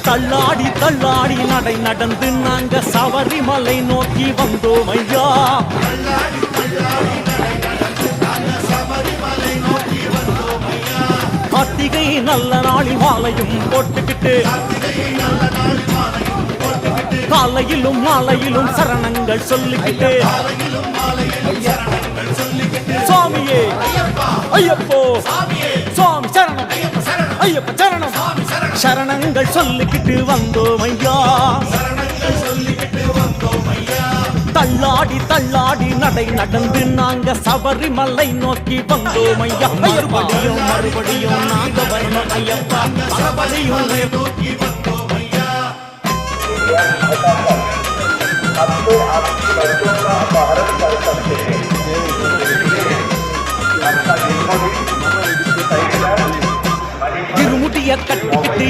தள்ளாடி தள்ளாடி நடை நடந்து நாங்க சபரிமலை நோக்கி வந்தோம் ஐயா. கார்த்திகை நல்ல நாளில் மாலையும் போட்டுக்கிட்டு காலையிலும் மாலையிலும் சரணங்கள் சொல்லிக்கிட்டு சுவாமியே ஐயப்போ சுவாமி சரணம் ஐயப்ப சரணம் சரணங்கள் சொல்லிக்கிட்டு வந்தோம் ஐயா. தள்ளாடி தள்ளாடி நடை நடந்து நாங்க சபரிமலை நோக்கி வந்தோம் ஐயா. மறுபடியும் மறுபடியும் நாங்க வரணும் ஐயப்பா, மறுபடியும் நோக்கி வந்தோம் ஐயா. आपको आपकी बच्चों का अपहरण कर सकते हैं। आपका திருமுடிய கட்டிக்கிட்டு